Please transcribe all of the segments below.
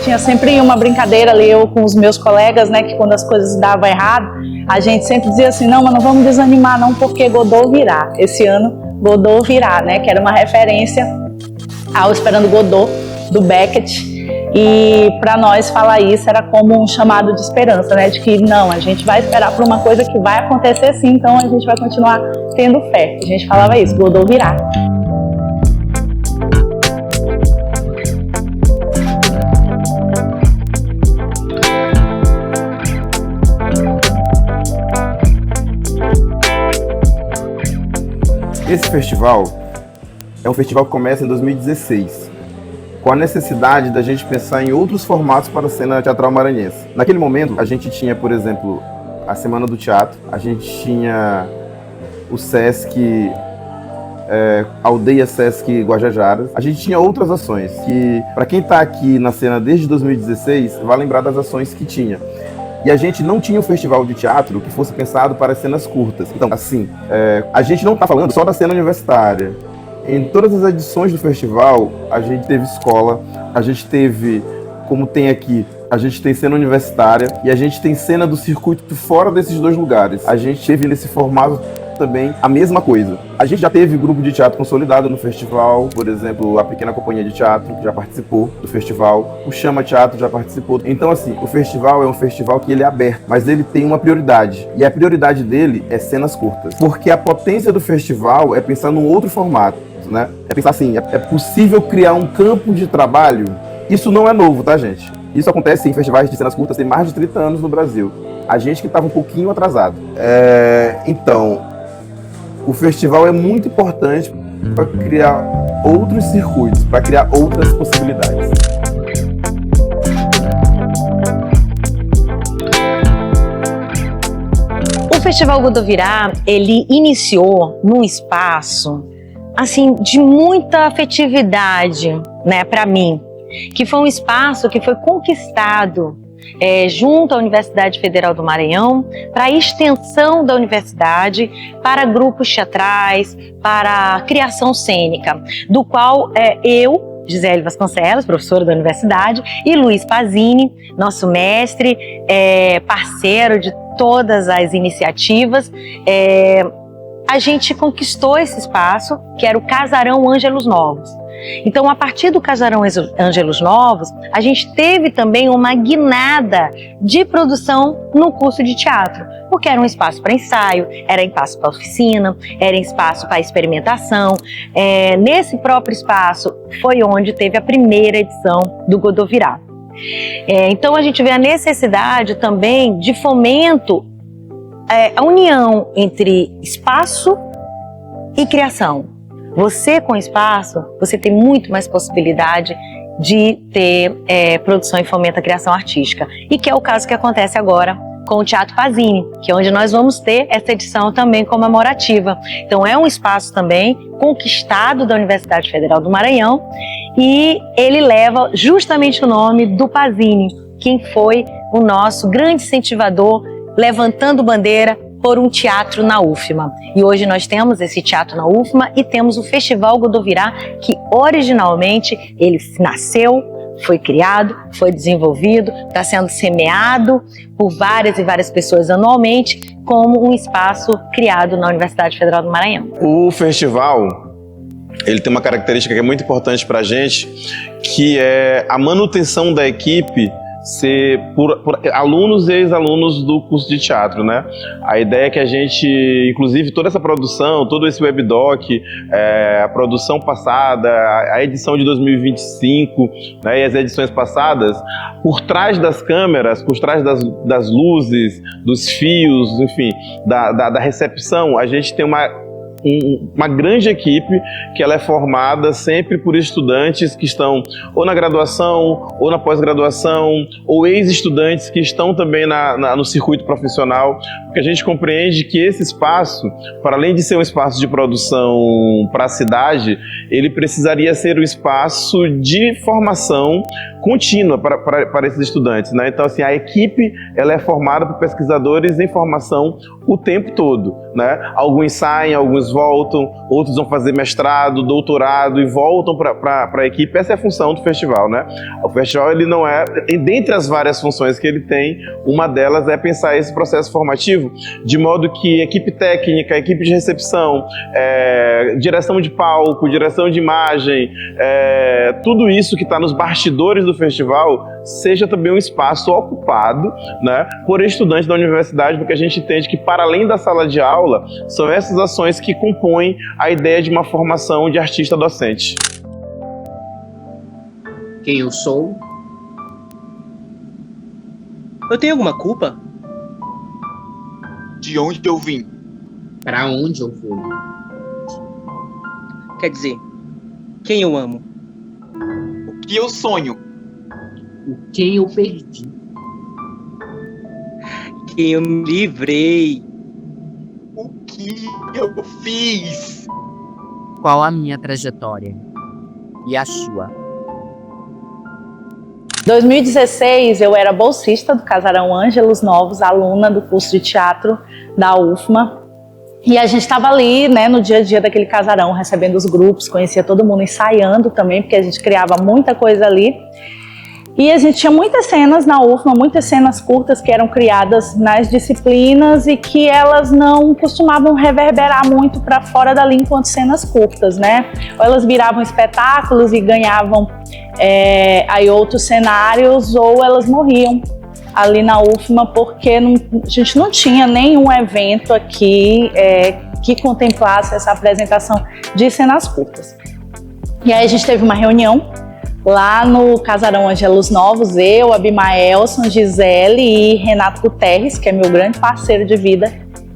tinha sempre uma brincadeira ali, eu com os meus colegas, né, que quando as coisas davam errado, a gente sempre dizia assim, não, mas não vamos desanimar não, porque Godot virá. Esse ano, Godot virá, né, que era uma referência ao Esperando Godot, do Beckett. E para nós falar isso era como um chamado de esperança, né? De que não, a gente vai esperar por uma coisa que vai acontecer sim, então a gente vai continuar tendo fé. A gente falava isso, Godot virá. Esse festival é um festival que começa em 2016. Com a necessidade da gente pensar em outros formatos para a cena teatral maranhense. Naquele momento, a gente tinha, por exemplo, a Semana do Teatro, a gente tinha o Sesc, Aldeia Sesc Guajajaras, a gente tinha outras ações que, para quem está aqui na cena desde 2016, vai lembrar das ações que tinha. E a gente não tinha um festival de teatro que fosse pensado para cenas curtas. Então, assim, a gente não está falando só da cena universitária. Em todas as edições do festival, a gente teve escola, a gente teve, como tem aqui, a gente tem cena universitária e a gente tem cena do circuito fora desses dois lugares. A gente teve nesse formato também a mesma coisa. A gente já teve grupo de teatro consolidado no festival, por exemplo, a Pequena Companhia de Teatro, que já participou do festival, o Chama Teatro já participou. Então, assim, o festival é um festival que ele é aberto, mas ele tem uma prioridade. E a prioridade dele é cenas curtas. Porque a potência do festival é pensar num outro formato. Né? É pensar assim, é possível criar um campo de trabalho? Isso não é novo, tá, gente? Isso acontece em festivais de cenas curtas tem mais de 30 anos no Brasil. A gente que estava um pouquinho atrasado. Então, o festival é muito importante para criar outros circuitos, para criar outras possibilidades. O Festival Godot Virá, ele iniciou num espaço assim, de muita afetividade, né, para mim, que foi um espaço que foi conquistado junto à Universidade Federal do Maranhão para a extensão da universidade para grupos teatrais, para criação cênica, do qual eu, Gisele Vasconcelos, professora da universidade, e Luiz Pazini, nosso mestre, parceiro de todas as iniciativas, a gente conquistou esse espaço, que era o Casarão Ângelos Novos. Então, a partir do Casarão Ângelos Novos, a gente teve também uma guinada de produção no curso de teatro, porque era um espaço para ensaio, era espaço para oficina, era espaço para experimentação. Nesse próprio espaço foi onde teve a primeira edição do Godot Virá. Então, a gente vê a necessidade também de fomento, a união entre espaço e criação. Você com espaço, você tem muito mais possibilidade de ter produção e fomento à criação artística. E que é o caso que acontece agora com o Teatro Pazini, que é onde nós vamos ter essa edição também comemorativa. Então é um espaço também conquistado da Universidade Federal do Maranhão e ele leva justamente o nome do Pazini, quem foi o nosso grande incentivador levantando bandeira por um teatro na UFMA. E hoje nós temos esse teatro na UFMA e temos o Festival Godot Virá, que originalmente ele nasceu, foi criado, foi desenvolvido, está sendo semeado por várias e várias pessoas anualmente como um espaço criado na Universidade Federal do Maranhão. O festival, ele tem uma característica que é muito importante para a gente, que é a manutenção da equipe ser por alunos e ex-alunos do curso de teatro, né? A ideia é que a gente, inclusive toda essa produção, todo esse webdoc, a produção passada, a edição de 2025, né, e as edições passadas, por trás das câmeras, por trás das luzes, dos fios, enfim, da recepção, a gente tem uma grande equipe que ela é formada sempre por estudantes que estão ou na graduação, ou na pós-graduação, ou ex-estudantes que estão também no circuito profissional, porque a gente compreende que esse espaço, para além de ser um espaço de produção para a cidade, ele precisaria ser um espaço de formação contínua para esses estudantes, né? Então, assim, a equipe ela é formada por pesquisadores em formação o tempo todo, né? Alguns saem, alguns voltam, outros vão fazer mestrado, doutorado e voltam para a equipe. Essa é a função do festival, né? O festival, ele não é, dentre as várias funções que ele tem, uma delas é pensar esse processo formativo de modo que equipe técnica, equipe de recepção, direção de palco, direção de imagem, tudo isso que está nos bastidores do festival seja também um espaço ocupado, né, por estudantes da universidade, porque a gente entende que, para além da sala de aula, são essas ações que compõem a ideia de uma formação de artista docente. Quem eu sou? Eu tenho alguma culpa? De onde eu vim? Para onde eu vou? Quer dizer, quem eu amo? O que eu sonho? O que eu perdi? Quem eu me livrei? O que eu fiz? Qual a minha trajetória? E a sua? 2016, eu era bolsista do Casarão Ângelos Novos, aluna do curso de teatro da UFMA. E a gente estava ali, né, no dia a dia daquele casarão, recebendo os grupos, conhecia todo mundo, ensaiando também, porque a gente criava muita coisa ali. E a gente tinha muitas cenas na UFMA, muitas cenas curtas que eram criadas nas disciplinas e que elas não costumavam reverberar muito para fora dali enquanto cenas curtas, né? Ou elas viravam espetáculos e ganhavam aí outros cenários, ou elas morriam ali na UFMA porque a gente não tinha nenhum evento aqui que contemplasse essa apresentação de cenas curtas. E aí a gente teve uma reunião lá no Casarão Ângelos Novos, eu, Abimaelson, Gisele e Renato Guterres, que é meu grande parceiro de vida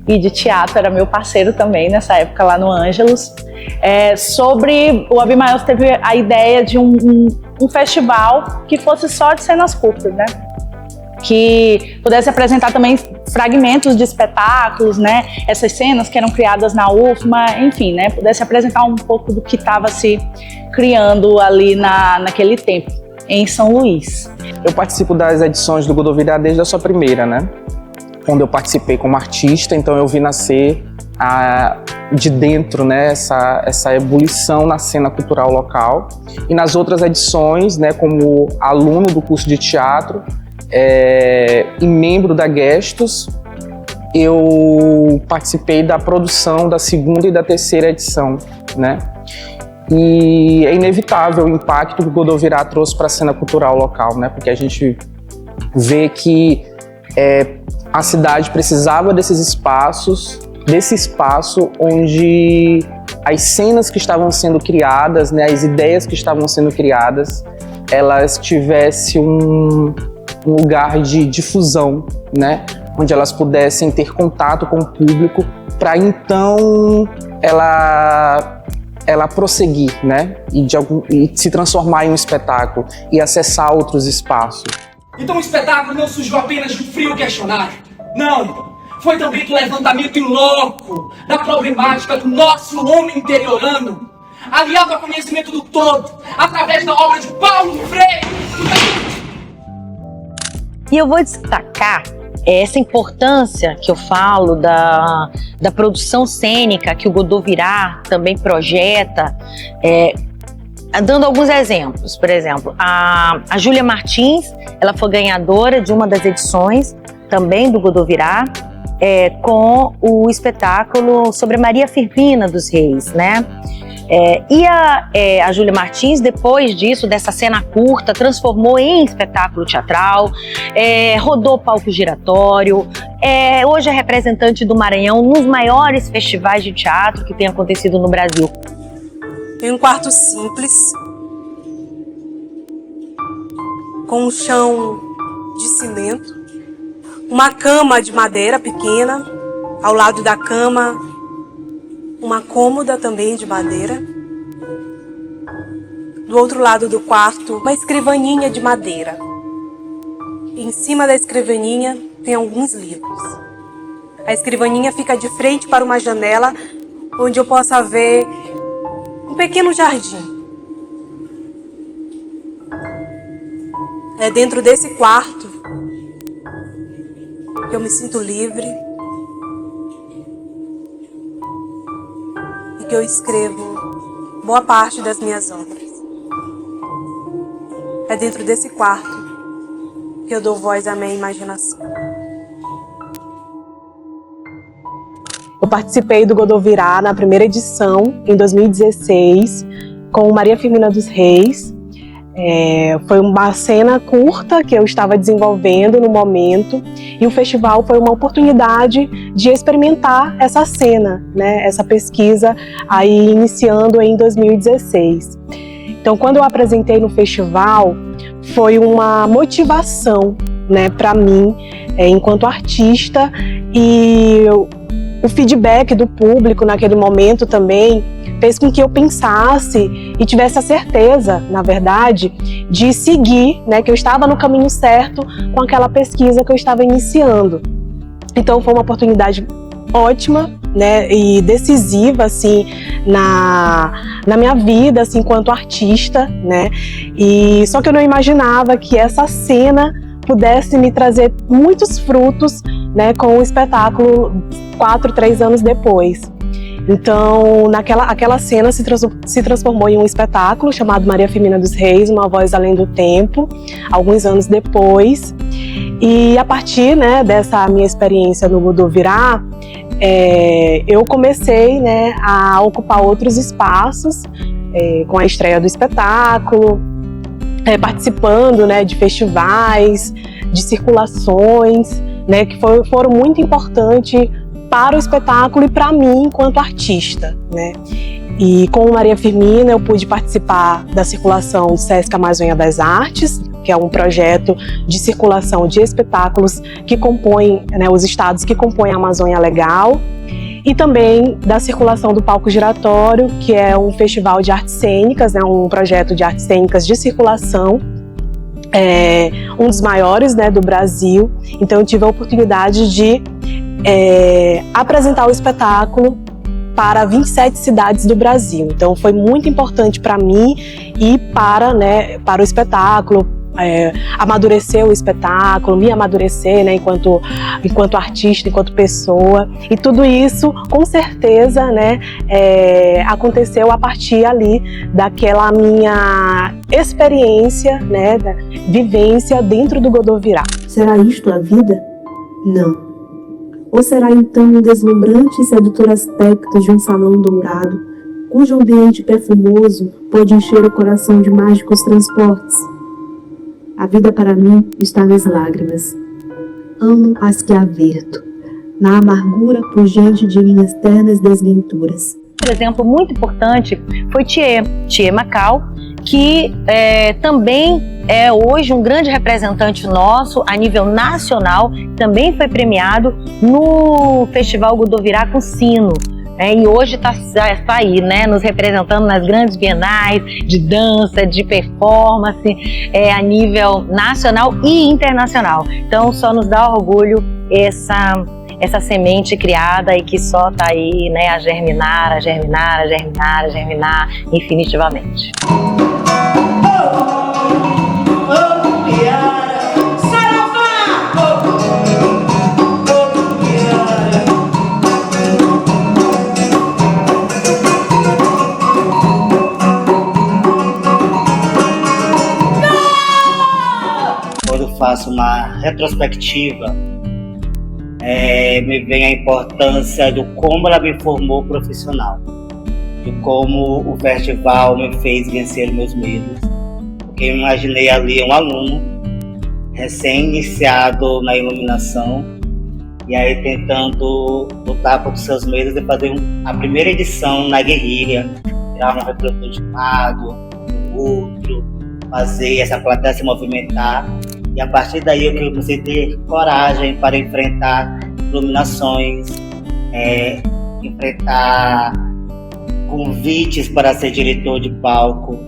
e de teatro, era meu parceiro também nessa época lá no Ângelos. O Abimaelson teve a ideia de um festival que fosse só de cenas curtas, né? Que pudesse apresentar também fragmentos de espetáculos, né? Essas cenas que eram criadas na UFMA, enfim, né? Pudesse apresentar um pouco do que estava se criando ali naquele tempo, em São Luís. Eu participo das edições do Godot Virá desde a sua primeira, né? Onde eu participei como artista, então eu vi nascer de dentro, né? Essa ebulição na cena cultural local. E nas outras edições, né? Como aluno do curso de teatro, e membro da Gestos, eu participei da produção da segunda e da terceira edição, né? E é inevitável o impacto que o Godot Virá trouxe para a cena cultural local, né? Porque a gente vê que a cidade precisava desses espaços, desse espaço onde as cenas que estavam sendo criadas, né? As ideias que estavam sendo criadas, elas tivessem um lugar de difusão, né? Onde elas pudessem ter contato com o público para então ela prosseguir, né? E se transformar em um espetáculo e acessar outros espaços. Então o espetáculo não surgiu apenas de um frio questionário. Não! Foi também do levantamento in loco da problemática do nosso homem interiorano, aliado ao conhecimento do todo, através da obra de Paulo Freire. E eu vou destacar essa importância que eu falo da produção cênica que o Godot Virá também projeta, dando alguns exemplos. Por exemplo, a Júlia Martins, ela foi ganhadora de uma das edições também do Godot Virá, com o espetáculo sobre Maria Firmina dos Reis, né? E a Júlia Martins, depois disso, dessa cena curta, transformou em espetáculo teatral, rodou palco giratório, hoje é representante do Maranhão nos maiores festivais de teatro que tem acontecido no Brasil. Tem um quarto simples, com um chão de cimento, uma cama de madeira pequena, ao lado da cama, uma cômoda também de madeira. Do outro lado do quarto, uma escrivaninha de madeira. Em cima da escrivaninha tem alguns livros. A escrivaninha fica de frente para uma janela onde eu possa ver um pequeno jardim. É dentro desse quarto que eu me sinto livre, que eu escrevo boa parte das minhas obras. É dentro desse quarto que eu dou voz à minha imaginação. Eu participei do Godot Virá na primeira edição, em 2016, com Maria Firmina dos Reis. Foi uma cena curta que eu estava desenvolvendo no momento, e o festival foi uma oportunidade de experimentar essa cena, né, essa pesquisa aí iniciando em 2016. Então, quando eu apresentei no festival, foi uma motivação, né, para mim, enquanto artista, e o feedback do público naquele momento também fez com que eu pensasse e tivesse a certeza, na verdade, de seguir, né, que eu estava no caminho certo com aquela pesquisa que eu estava iniciando. Então foi uma oportunidade ótima, né, e decisiva, assim, na minha vida, assim, enquanto artista, né, e só que eu não imaginava que essa cena pudesse me trazer muitos frutos, né, com o espetáculo 3 anos depois. Então, aquela cena se transformou em um espetáculo chamado Maria Firmina dos Reis, Uma Voz Além do Tempo, alguns anos depois. E a partir, né, dessa minha experiência no Godot Virá, eu comecei, né, a ocupar outros espaços com a estreia do espetáculo, participando, né, de festivais, de circulações, né, que foram muito importantes para o espetáculo e para mim enquanto artista, né? E com Maria Firmina eu pude participar da circulação do Sesc Amazônia das Artes, que é um projeto de circulação de espetáculos que compõem, né, os estados que compõem a Amazônia Legal, e também da circulação do Palco Giratório, que é um festival de artes cênicas, né, um projeto de artes cênicas de circulação, um dos maiores, né, do Brasil. Então eu tive a oportunidade de apresentar o espetáculo para 27 cidades do Brasil. Então foi muito importante para mim e para o espetáculo, amadurecer o espetáculo, me amadurecer, né, enquanto artista, enquanto pessoa. E tudo isso, com certeza, né, aconteceu a partir ali daquela minha experiência, né, da vivência dentro do Godot Virá. Será isto a vida? Não. Ou será então um deslumbrante e sedutor aspecto de um salão dourado, cujo ambiente perfumoso pode encher o coração de mágicos transportes? A vida para mim está nas lágrimas. Amo as que averto, na amargura pujante de minhas ternas desventuras. Um exemplo muito importante foi Thier Macau, que também é hoje um grande representante nosso a nível nacional, também foi premiado no Festival Godot Virá com Sino. E hoje está aí, né, nos representando nas grandes bienais de dança, de performance, a nível nacional e internacional. Então só nos dá orgulho essa semente criada e que só está aí, né, a germinar infinitivamente. Quando faço uma retrospectiva, me vem a importância do como ela me formou profissional, de como o festival me fez vencer meus medos, porque eu imaginei ali um aluno recém-iniciado na iluminação e aí tentando lutar contra os seus medos e fazer a primeira edição na guerrilha, tirar um reprodutor de um lado, do outro, fazer essa plateia se movimentar. E a partir daí eu comecei a ter coragem para enfrentar iluminações, enfrentar convites para ser diretor de palco,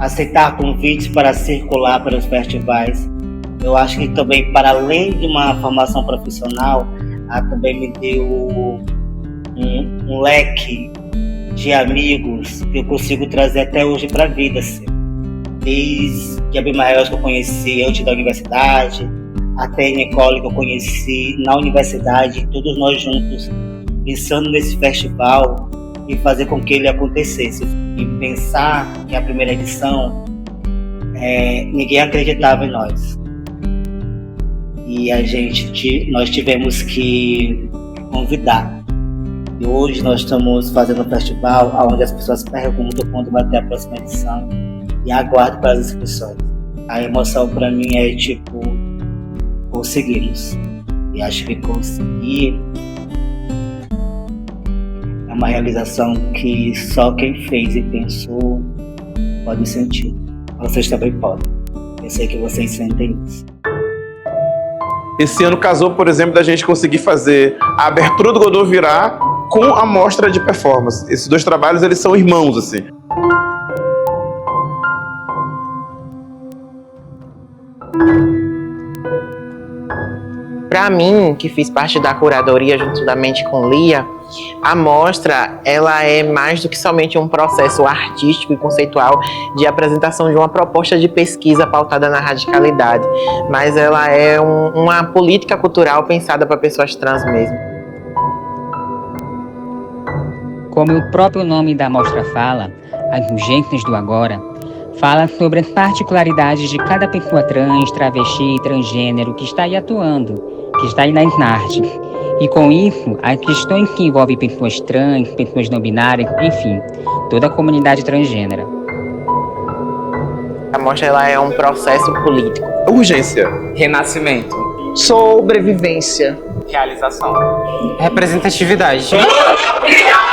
aceitar convites para circular pelos festivais. Eu acho que também, para além de uma formação profissional, ela também me deu um leque de amigos que eu consigo trazer até hoje para a vida, assim. Desde a Abimael que eu conheci antes da universidade, até a Nicole que eu conheci na universidade, todos nós juntos, pensando nesse festival, e fazer com que ele acontecesse. E pensar que a primeira edição, ninguém acreditava em nós. E nós tivemos que convidar. E hoje nós estamos fazendo um festival onde as pessoas perguntam quando vai ter a próxima edição e aguardam para as inscrições. A emoção para mim é tipo, conseguimos. E acho que conseguir é uma realização que só quem fez e pensou pode sentir. Vocês também podem. Eu sei que vocês sentem isso. Esse ano casou, por exemplo, da gente conseguir fazer a abertura do Godot Virá com a mostra de performance. Esses dois trabalhos, eles são irmãos, assim. Para mim, que fiz parte da curadoria juntamente com Lia, a mostra ela é mais do que somente um processo artístico e conceitual de apresentação de uma proposta de pesquisa pautada na radicalidade, mas ela é uma política cultural pensada para pessoas trans mesmo. Como o próprio nome da mostra fala, As Urgências do Agora, fala sobre as particularidades de cada pessoa trans, travesti, transgênero que está aí atuando, que está aí nas artes. E com isso, as questões que envolvem pessoas trans, pessoas não binárias, enfim, toda a comunidade transgênera. A mostra ela é um processo político. Urgência. Renascimento. Sobrevivência. Realização. Representatividade. Obrigada.